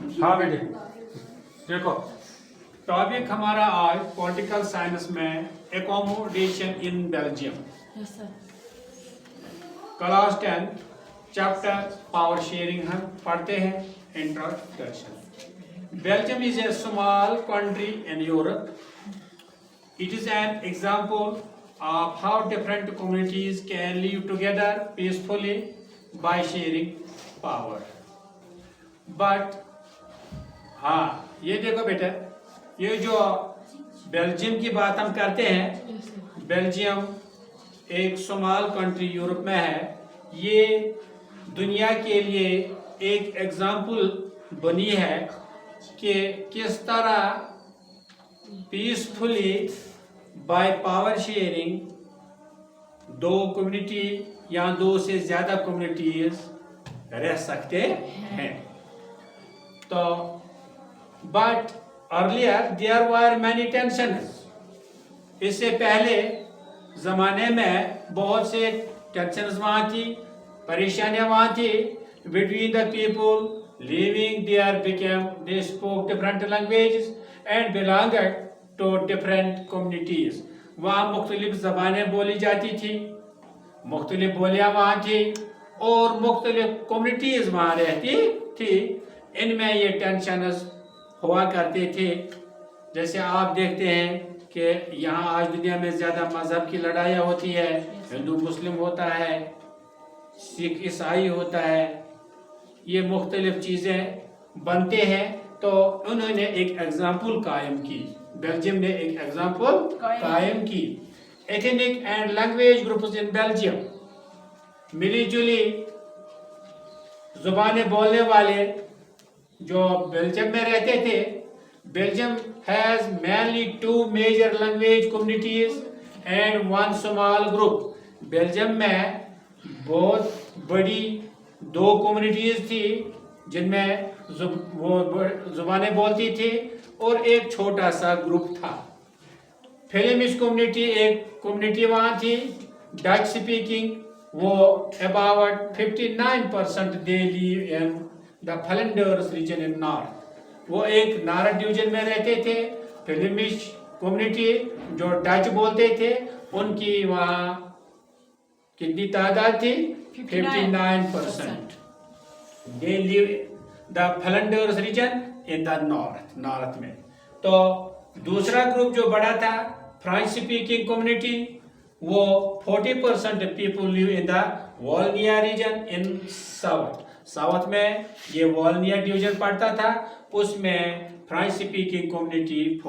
हाँ बेटे देखो, टॉपिक हमारा आज पॉलिटिकल साइंस में accommodation in Belgium, class 10 chapter power sharing हम पढ़ते हैं। Introduction. Belgium is a small country in Europe. It is an example of how different communities can live together peacefully by sharing power. But हाँ, ये देखो बेटा, ये जो Belgium की बात हम करते हैं, बेल्जियम एक स्मॉल कंट्री यूरोप में है। ये दुनिया के लिए एक एग्जाम्पल बनी है कि किस तरह पीसफुली बाय पावर शेयरिंग दो कम्युनिटी या दो से ज़्यादा कम्युनिटीज रह सकते हैं। तो but earlier there were many tensions. इससे पहले ज़माने में बहुत से टेंशंस वहाँ थी, परेशानियाँ वहाँ थी। Between the people living there became they spoke different languages and belonged to different communities. वहाँ मुख्तलिफ ज़बानें बोली जाती थी, मुख्तलिफ बोलियाँ वहाँ थी और मुख्तलिफ कम्युनिटीज वहाँ रहती थी। इनमें ये टेंशनस हुआ करते थे। जैसे आप देखते हैं कि यहाँ आज दुनिया में ज़्यादा मज़हब की लड़ाइयाँ होती है, हिंदू मुस्लिम होता है, सिख ईसाई होता है, ये मुख्तलिफ चीज़ें बनते हैं। तो उन्होंने एक एग्जाम्पल कायम की, बेल्जियम ने एक एग्जाम्पल कायम की। Ethnic and language groups in Belgium, मिली जुली जुबानें बोलने वाले जो बेल्जियम में रहते थे। Belgium has mainly 2 major language communities and 1 small group. Belgium में बहुत बड़ी 2 कम्युनिटीज थी जिनमें वो जुबानें बोलती थी और एक छोटा सा ग्रुप था। फ्लेमिश कम्युनिटी एक कम्युनिटी वहाँ थी, डच स्पीकिंग, वो about 59% they live in the Flanders region in north. वो एक नॉर्थ डिवीजन में रहते थे। फ्लेमिश कम्युनिटी जो डच बोलते थे उनकी वहाँ कितनी तादाद थी? 59%। They live the Flanders region in the north में। तो दूसरा ग्रुप जो बड़ा था, फ्रेंच स्पीकिंग कम्युनिटी, वो 40% people live in the Wallonia region in south में ये वॉलनिया डिवीजन पड़ता था। उसमें फ्रेंच स्पीकिंग कम्युनिटी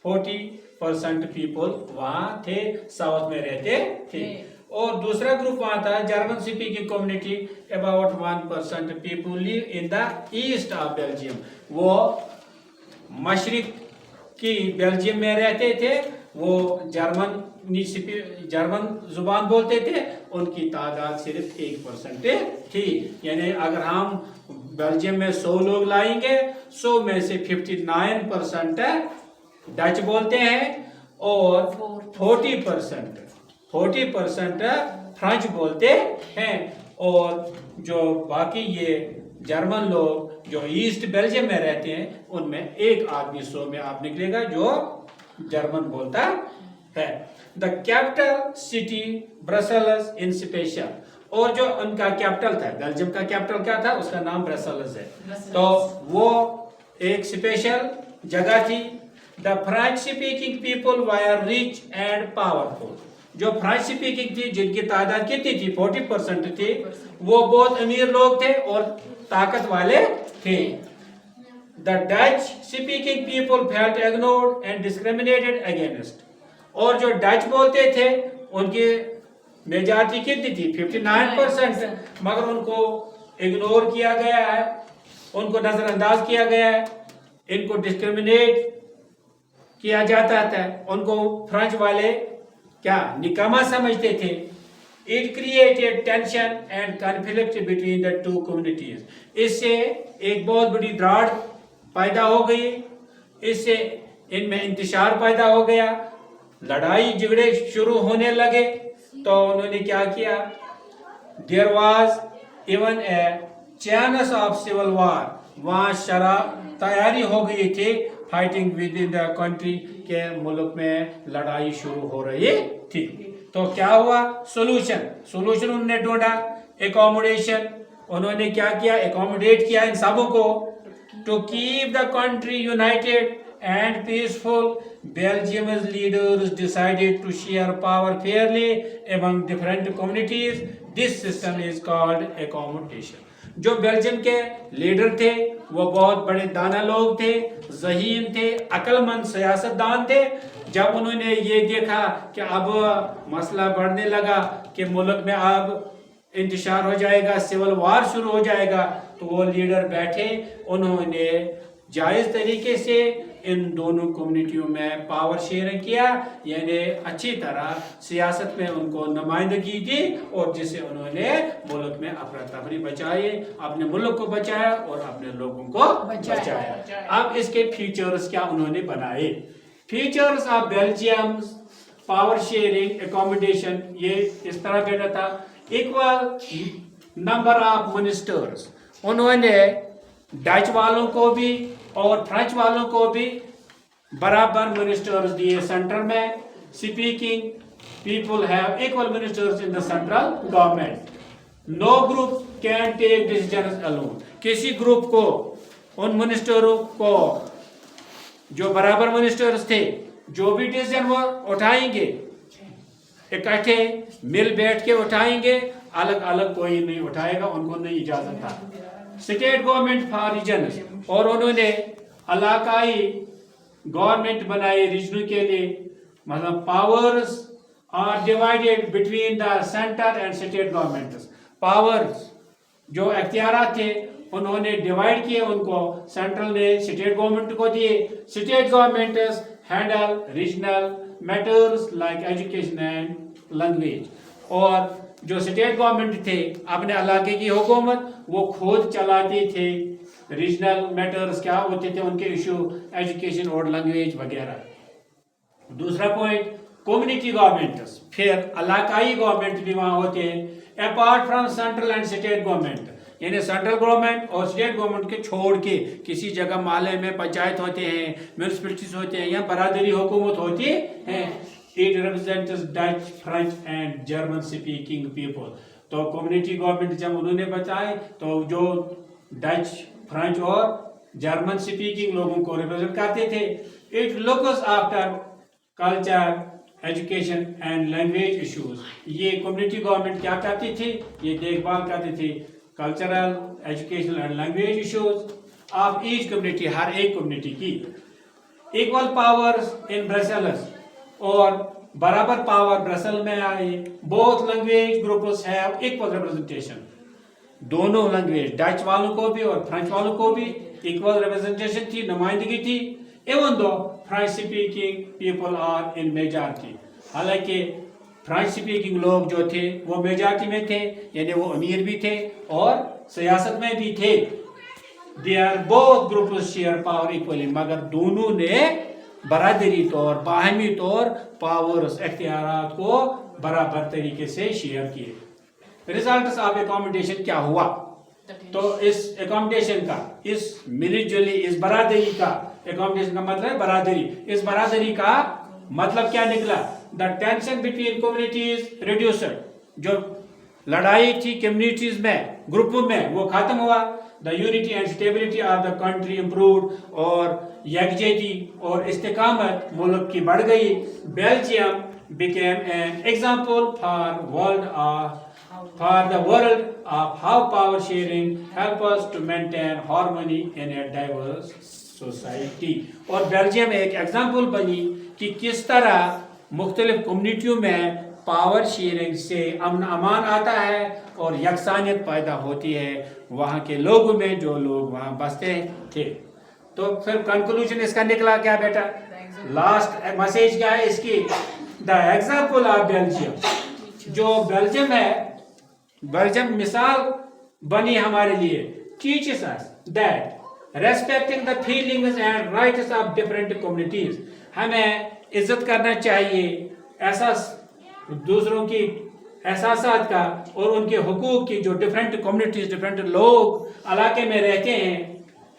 40% पीपल वहाँ थे, साउथ में रहते थे। और दूसरा ग्रुप वहाँ था German speaking community, about 1% people live in the east of Belgium. वो मशरिक की बेल्जियम में रहते थे, वो जर्मन जुबान बोलते थे, उनकी तादाद सिर्फ 1% थी। यानी अगर हम बेल्जियम में 100 लोग लाएंगे, 100 में से 59% डच बोलते हैं और 40% फ्रेंच बोलते हैं। और जो बाकी ये जर्मन लोग जो ईस्ट बेल्जियम में रहते हैं, उनमें एक आदमी 100 में आप निकलेगा जो जर्मन बोलता है। The capital city Brussels in special, और जो उनका कैपिटल था, बेल्जियम का कैपिटल क्या था? उसका नाम ब्रसेल्स है। तो वो एक स्पेशल जगह थी। The French speaking people were rich and powerful. जो फ्रेंच स्पीकिंग थी, जिनकी तादाद कितनी थी? 40% थी, वो बहुत अमीर लोग थे और ताकत वाले थे। The Dutch speaking people felt ignored and discriminated against. और जो डच बोलते थे उनकी मेजॉरिटी कितनी थी? 59%, मगर उनको इग्नोर किया गया है, उनको नजरअंदाज किया गया है, इनको डिस्क्रिमिनेट किया जाता था, उनको फ्रेंच वाले क्या निकामा समझते थे। It created tension and conflict between the 2 communities. इससे एक बहुत बड़ी दरार पैदा हो गई, इससे इनमें इंतशार पैदा हो गया, लड़ाई झगड़े शुरू होने लगे। तो उन्होंने क्या किया? There was even a chance of civil war, वहाँ शरा तैयारी हो गई थी fighting with in the country के मुल्क में लड़ाई शुरू हो रही थी। तो क्या हुआ? सोल्यूशन उन्होंने ढूंढा, एकोमोडेशन, उन्होंने क्या किया? एकोमोडेट किया इन सबों को। To keep the country united and peaceful, Belgium's leaders decided to share power fairly among different communities. This system is called accommodation. जो बेल्जियम के लीडर थे वो बहुत बड़े दाना लोग थे, ज़हीन थे, अक्लमंद सियासतदान थे। जब उन्होंने ये देखा कि अब मसला बढ़ने लगा कि मुल्क में अब इंतशार हो जाएगा, सिविल वार शुरू हो जाएगा, तो वो लीडर बैठे, उन्होंने जायज़ तरीके से इन दोनों कम्युनिटियों में पावर शेयरिंग किया, यानी अच्छी तरह सियासत में उनको नुमाइंदगी दी और जिससे उन्होंने मुल्क में अफरा तफरी बचाई, अपने मुल्क को बचाया और अपने लोगों को बचाया। अब इसके फीचर्स क्या उन्होंने बनाए? Features of Belgium power sharing accommodation ये इस तरह कहता था, इक्वल नंबर ऑफ मिनिस्टर्स। उन्होंने डच वालों को भी और फ्रेंच वालों को भी बराबर मिनिस्टर्स दिए सेंटर में। Speaking people have equal ministers in the central government. No group can take decisions alone. किसी ग्रुप को, उन मिनिस्टरों को जो बराबर मिनिस्टर्स थे, जो भी डिसीजन वो उठाएंगे इकट्ठे मिल बैठ के उठाएंगे, अलग अलग कोई नहीं उठाएगा, उनको नहीं इजाजत था। स्टेट गवर्नमेंट फॉर रीजन, और उन्होंने इलाकाई गवर्नमेंट बनाए रीजनों के लिए। मतलब powers are divided between the centre and state governments. Powers जो अख्तियारात थे उन्होंने डिवाइड किए, उनको सेंट्रल ने स्टेट गवर्नमेंट को दिए। State governments handle regional matters like education and language. और जो स्टेट गवर्नमेंट थे अपने इलाके की हुकूमत वो खुद चलाते थे। रीजनल मैटर्स क्या होते थे उनके इशू, एजुकेशन और लैंग्वेज वगैरह। दूसरा पॉइंट, कम्युनिटी गवर्नमेंट्स, फिर इलाकाई गवर्नमेंट भी वहाँ होते हैं apart from central and state government. यानी सेंट्रल गवर्नमेंट और स्टेट गवर्नमेंट के छोड़ के किसी जगह मोहल्ले में पंचायत होते हैं, म्यूनिसिपैलिटीज होते हैं या बरादरी हुकूमत होती है। It represents Dutch, French and German speaking people. तो कम्युनिटी गवर्नमेंट जब उन्होंने बताए तो जो डच, फ्रेंच और जर्मन स्पीकिंग लोगों को रिप्रेजेंट करते थे। It looks after culture, education and language issues. ये कम्युनिटी गवर्नमेंट क्या करती थी? ये देखभाल करती थी cultural, educational and language issues of each community, हर एक कम्युनिटी की। इक्वल पावर्स इन ब्रसेल्स, और बराबर पावर ब्रसल में आए। Both language groups have equal representation. दोनों लैंग्वेज, डच वालों को भी और फ्रेंच वालों को भी इक्वल रिप्रेजेंटेशन थी, नुमाइंदगी थी। Even though French speaking people are in majority, हालांकि फ्रेंच स्पीकिंग लोग जो थे वो मेजॉरिटी में थे, यानी वो अमीर भी थे और सियासत में भी थे। They are both groups share power equally, मगर दोनों ने बरादरी तौर, बाहमी तौर पावर्स, अख्तियारात को बराबर तरीके से शेयर किए। रिजल्ट्स ऑफ एकोमोडेशन क्या हुआ? तो इस एकोमोडेशन का, इस मिलीजुली, इस बरादरी का, एकोमोडेशन का मतलब है बरादरी। इस बरादरी का मतलब क्या निकला? The tension between communities reduced. जो लड़ाई थी कम्युनिटीज में, ग्रुपों में, वो खत्म हुआ। The unity and stability of the country improved, और यकजहती और इस्तेकामत मुल्क की बढ़ गई। Belgium became an example for the world of how power sharing help us to maintain harmony in a diverse society। और बेल्जियम एक एग्जाम्पल बनी कि किस तरह मुख्तलिफ कम्युनिटियों में पावर शेयरिंग से अमन अमान आता है और यकसानियत पैदा होती है वहाँ के लोगों में, जो लोग वहाँ बसते थे। तो फिर कंक्लूजन इसका निकला क्या बेटा? लास्ट मैसेज क्या है इसकी? The example of Belgium. जो बेल्जियम है, बेल्जियम मिसाल बनी हमारे लिए। Teaches us that respecting the feelings and rights of different communities, हमें इज्जत करना चाहिए, ऐसा दूसरों की एहसासात का और उनके हुकूक की जो डिफरेंट कम्युनिटीज डिफरेंट लोग इलाके में रहते हैं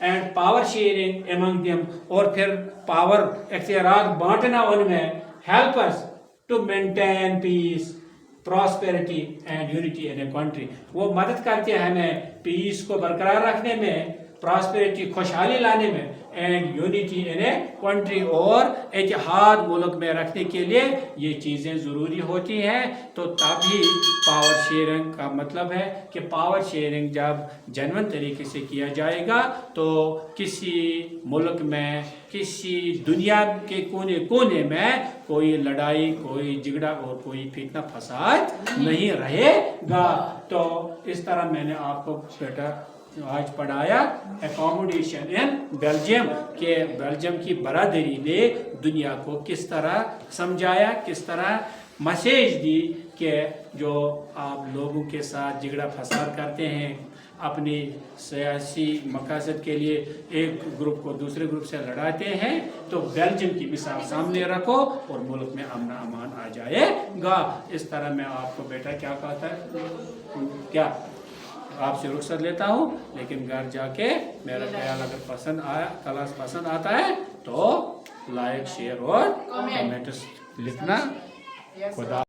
and power sharing among them और फिर पावर इख्तियारात बांटना उनमें help us to maintain peace prosperity and unity in a country. वो मदद करते हैं हमें पीस को बरकरार रखने में, प्रॉस्पेरिटी खुशहाली लाने में and unity in a country और इत्तेहाद मुल्क में रखने के लिए ये चीज़ें ज़रूरी होती हैं। तो तभी पावर शेयरिंग का मतलब है कि पावर शेयरिंग जब जेन्युइन तरीके से किया जाएगा तो किसी मुल्क में किसी दुनिया के कोने कोने में कोई लड़ाई कोई झगड़ा और कोई फितना फसाद नहीं रहेगा। तो इस तरह मैंने आपको बेटा आज पढ़ाया एकोमोडेशन इन बेल्जियम के बेल्जियम की बरादरी ने दुनिया को किस तरह समझाया, किस तरह मैसेज दी कि जो आप लोगों के साथ झगड़ा फसाद करते हैं अपनी सियासी मकासद के लिए एक ग्रुप को दूसरे ग्रुप से लड़ाते हैं तो बेल्जियम की मिसाल सामने रखो और मुल्क में अमन अमान आ जाएगा। इस तरह मैं आपको बेटा क्या कहता है क्या आपसे रुखसत लेता हूँ, लेकिन घर जाके मेरा ख्याल अगर पसंद आया क्लास पसंद आता है तो लाइक शेयर और कमेंट्स लिखना। खुदा